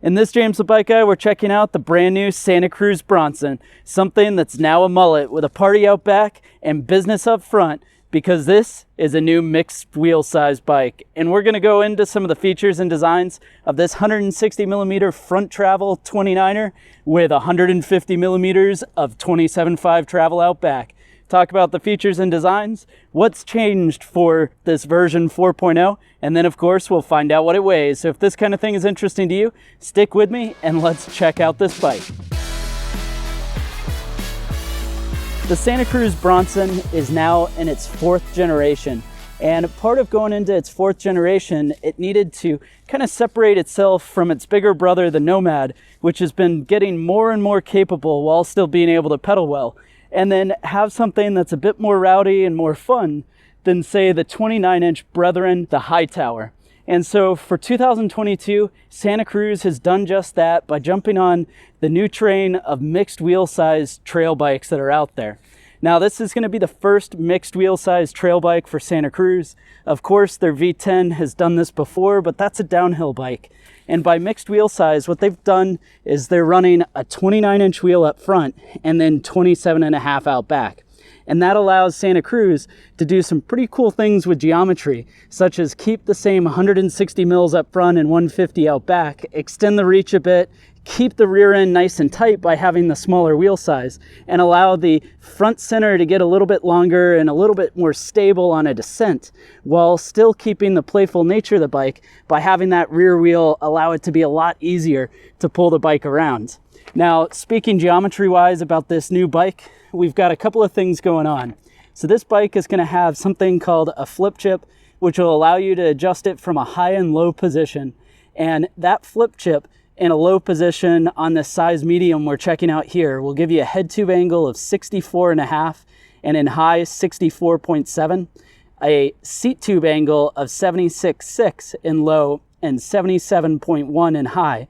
In this James the Bike Guy, we're checking out the brand new Santa Cruz Bronson, something that's now a mullet with a party out back and business up front, because this is a new mixed wheel size bike. And we're gonna go into some of the features and designs of this 160 millimeter front travel 29er with 150 millimeters of 27.5 travel out back. Talk about the features and designs, what's changed for this version 4.0, and then of course we'll find out what it weighs. So if this kind of thing is interesting to you, stick with me and let's check out this bike. The Santa Cruz Bronson is now in its 4th generation, and part of going into its 4th generation, it needed to kind of separate itself from its bigger brother, the Nomad, which has been getting more and more capable while still being able to pedal well, and then have something that's a bit more rowdy and more fun than, say, the 29-inch brethren, the Hightower. And so for 2022, Santa Cruz has done just that by jumping on the new train of mixed wheel size trail bikes that are out there. Now, this is going to be the first mixed wheel size trail bike for Santa Cruz. Of course, their V10 has done this before, but that's a downhill bike. And by mixed wheel size, what they've done is they're running a 29-inch wheel up front and then 27.5 out back. And that allows Santa Cruz to do some pretty cool things with geometry, such as keep the same 160 mils up front and 150 out back, extend the reach a bit, keep the rear end nice and tight by having the smaller wheel size, and allow the front center to get a little bit longer and a little bit more stable on a descent, while still keeping the playful nature of the bike by having that rear wheel allow it to be a lot easier to pull the bike around. Now, speaking geometry-wise about this new bike, we've got a couple of things going on. So this bike is going to have something called a flip chip, which will allow you to adjust it from a high and low position. And that flip chip in a low position on this size medium we're checking out here will give you a head tube angle of 64.5 and in high 64.7, a seat tube angle of 76.6 in low and 77.1 in high.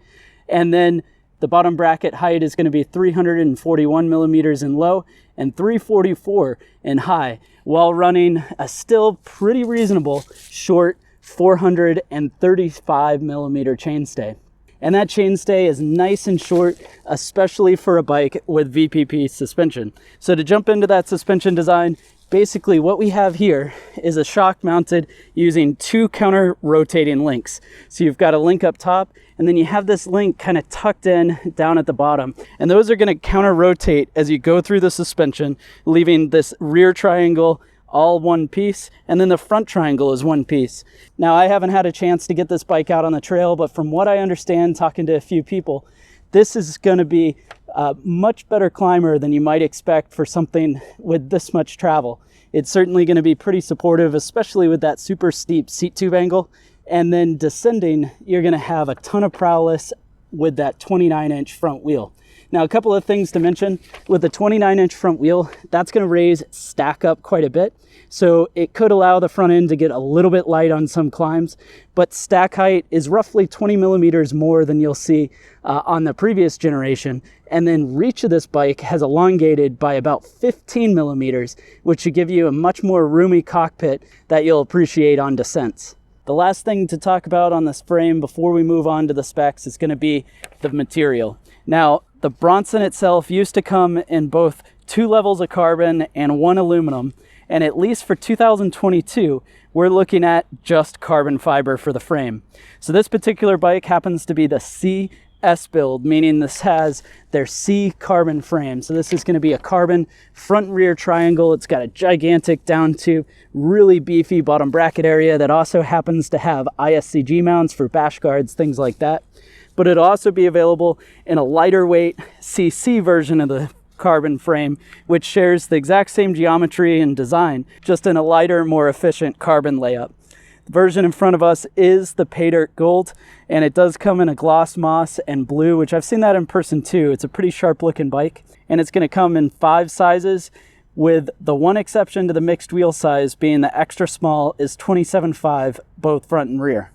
And then the bottom bracket height is going to be 341 millimeters in low and 344 in high, while running a still pretty reasonable short 435 millimeter chainstay. And that chainstay is nice and short, especially for a bike with VPP suspension. So to jump into that suspension design, basically what we have here is a shock mounted using 2 counter rotating links. So you've got a link up top, and then you have this link kind of tucked in down at the bottom. And those are going to counter rotate as you go through the suspension, leaving this rear triangle all one piece, and then the front triangle is one piece. Now, I haven't had a chance to get this bike out on the trail, but from what I understand, talking to a few people, this is going to be a much better climber than you might expect for something with this much travel. It's certainly going to be pretty supportive, especially with that super steep seat tube angle. And then descending, you're going to have a ton of prowess with that 29-inch front wheel. Now, a couple of things to mention. With the 29-inch front wheel, that's going to raise stack up quite a bit. So it could allow the front end to get a little bit light on some climbs, but stack height is roughly 20 millimeters more than you'll see on the previous generation. And then reach of this bike has elongated by about 15 millimeters, which should give you a much more roomy cockpit that you'll appreciate on descents. The last thing to talk about on this frame before we move on to the specs is going to be the material. Now, the Bronson itself used to come in both 2 levels of carbon and 1 aluminum, and at least for 2022, we're looking at just carbon fiber for the frame. So this particular bike happens to be the CS build, meaning this has their C carbon frame. So this is going to be a carbon front and rear triangle. It's got a gigantic down tube, really beefy bottom bracket area that also happens to have ISCG mounts for bash guards, things like that. But it'll also be available in a lighter weight CC version of the carbon frame, which shares the exact same geometry and design, just in a lighter, more efficient carbon layup. The version in front of us is the Paydirt Gold, and it does come in a gloss moss and blue, which I've seen that in person too. It's a pretty sharp looking bike, and it's going to come in 5 sizes, with the one exception to the mixed wheel size being the extra small is 27.5 both front and rear.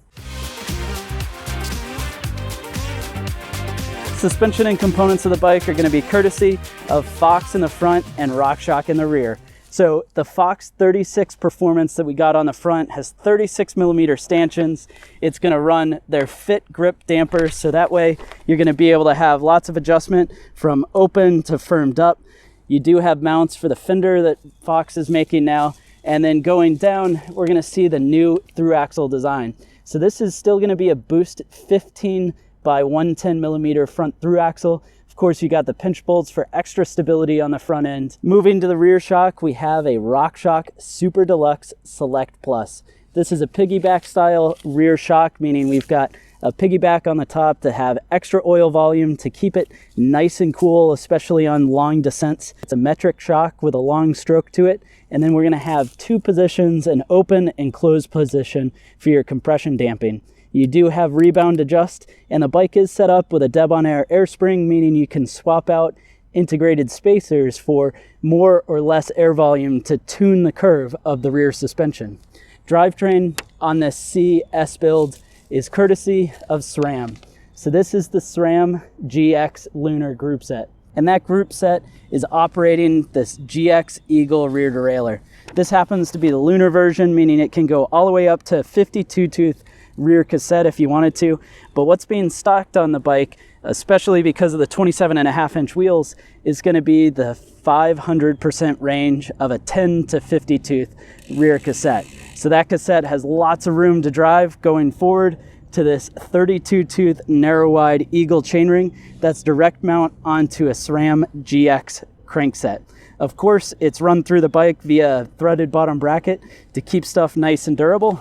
Suspension and components of the bike are going to be courtesy of Fox in the front and RockShox in the rear. So the Fox 36 Performance that we got on the front has 36 millimeter stanchions. It's going to run their fit grip dampers, so that way you're going to be able to have lots of adjustment from open to firmed up. You do have mounts for the fender that Fox is making now. And then going down, we're going to see the new through axle design. So this is still going to be a Boost 15 by 110 millimeter front through axle. Of course, you got the pinch bolts for extra stability on the front end. Moving to the rear shock, we have a RockShox Super Deluxe Select Plus. This is a piggyback style rear shock, meaning we've got a piggyback on the top to have extra oil volume to keep it nice and cool, especially on long descents. It's a metric shock with a long stroke to it. And then we're going to have two positions, an open and closed position for your compression damping. You do have rebound adjust, and the bike is set up with a Debonair air spring, meaning you can swap out integrated spacers for more or less air volume to tune the curve of the rear suspension. Drivetrain on this CS build is courtesy of SRAM. So this is the SRAM GX Lunar group set. And that group set is operating this GX Eagle rear derailleur. This happens to be the lunar version, meaning it can go all the way up to 52 tooth rear cassette if you wanted to. But what's being stocked on the bike, especially because of the 27.5-inch wheels, is going to be the 500% range of a 10 to 50 tooth rear cassette. So that cassette has lots of room to drive going forward to this 32 tooth narrow wide Eagle chainring that's direct mount onto a SRAM GX crankset. Of course, it's run through the bike via threaded bottom bracket to keep stuff nice and durable.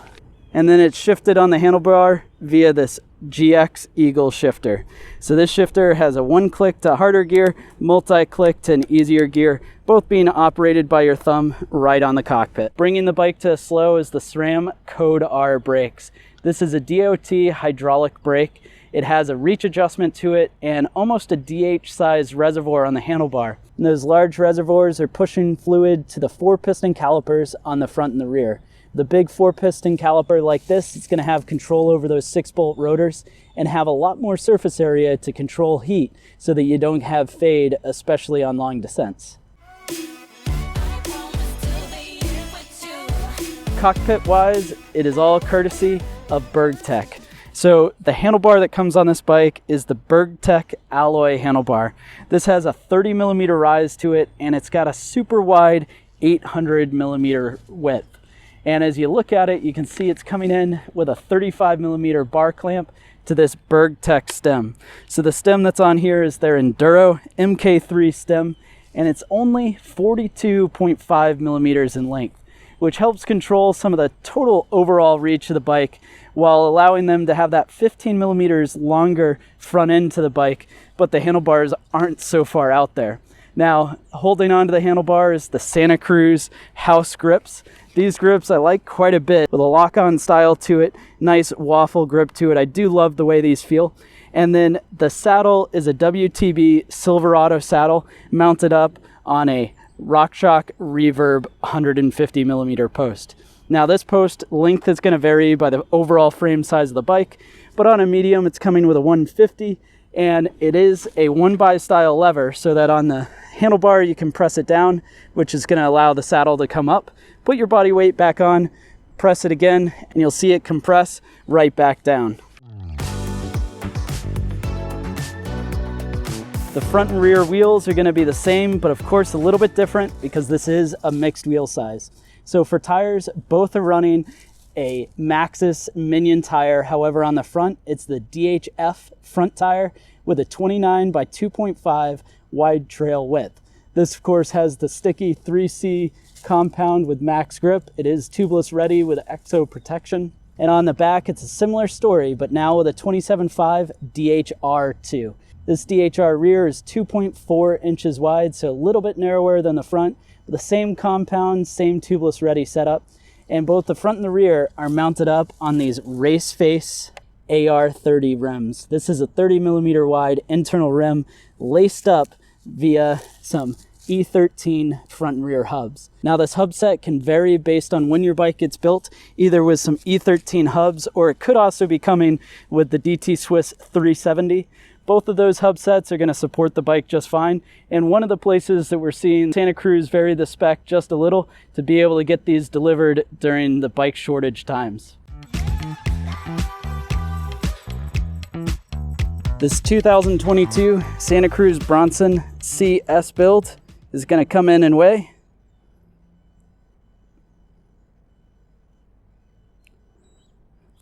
And then it's shifted on the handlebar via this GX Eagle shifter. So this shifter has a one click to harder gear, multi-click to an easier gear, both being operated by your thumb right on the cockpit. Bringing the bike to a slow is the SRAM Code R brakes. This is a DOT hydraulic brake. It has a reach adjustment to it and almost a DH size reservoir on the handlebar. And those large reservoirs are pushing fluid to the 4-piston calipers on the front and the rear. The big 4-piston caliper like this, it's going to have control over those 6-bolt rotors and have a lot more surface area to control heat so that you don't have fade, especially on long descents. Cockpit wise, it is all courtesy of Burgtec. So the handlebar that comes on this bike is the Burgtec alloy handlebar. This has a 30 millimeter rise to it, and it's got a super wide 800 millimeter width. And as you look at it, you can see it's coming in with a 35 millimeter bar clamp to this Burgtec stem. So the stem that's on here is their Enduro MK3 stem, and it's only 42.5 millimeters in length, which helps control some of the total overall reach of the bike while allowing them to have that 15 millimeters longer front end to the bike, but the handlebars aren't so far out there. Now, holding onto the handlebar is the Santa Cruz house grips. These grips I like quite a bit with a lock-on style to it, nice waffle grip to it. I do love the way these feel. And then the saddle is a WTB Silverado saddle mounted up on a RockShox Reverb 150 millimeter post. Now this post length is going to vary by the overall frame size of the bike, but on a medium it's coming with a 150, and it is a 1x style lever so that on the handlebar you can press it down, which is going to allow the saddle to come up, put your body weight back on, press it again, and you'll see it compress right back down. The front and rear wheels are going to be the same, but of course a little bit different because this is a mixed wheel size. So for tires, both are running a Maxxis Minion tire. However, on the front, it's the DHF front tire with a 29 by 2.5 wide trail width. This, of course, has the sticky 3C compound with max grip. It is tubeless ready with EXO protection. And on the back, it's a similar story, but now with a 27.5 DHR2. This DHR rear is 2.4 inches wide, so a little bit narrower than the front, but the same compound, same tubeless ready setup. And both the front and the rear are mounted up on these race face AR30 rims. This is a 30 millimeter wide internal rim laced up via some E13 front and rear hubs. Now this hub set can vary based on when your bike gets built, either with some E13 hubs, or it could also be coming with the DT Swiss 370. Both of those hub sets are going to support the bike just fine. And one of the places that we're seeing Santa Cruz vary the spec just a little to be able to get these delivered during the bike shortage times. This 2022 Santa Cruz Bronson CS build is going to come in and weigh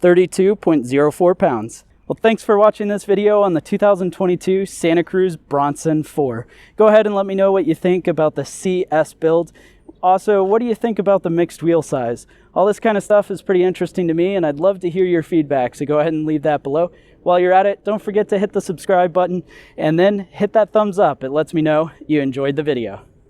32.04 pounds. Well, thanks for watching this video on the 2022 Santa Cruz Bronson 4. Go ahead and let me know what you think about the CS build. Also, what do you think about the mixed wheel size? All this kind of stuff is pretty interesting to me, and I'd love to hear your feedback, so go ahead and leave that below. While you're at it, don't forget to hit the subscribe button, and then hit that thumbs up. It lets me know you enjoyed the video.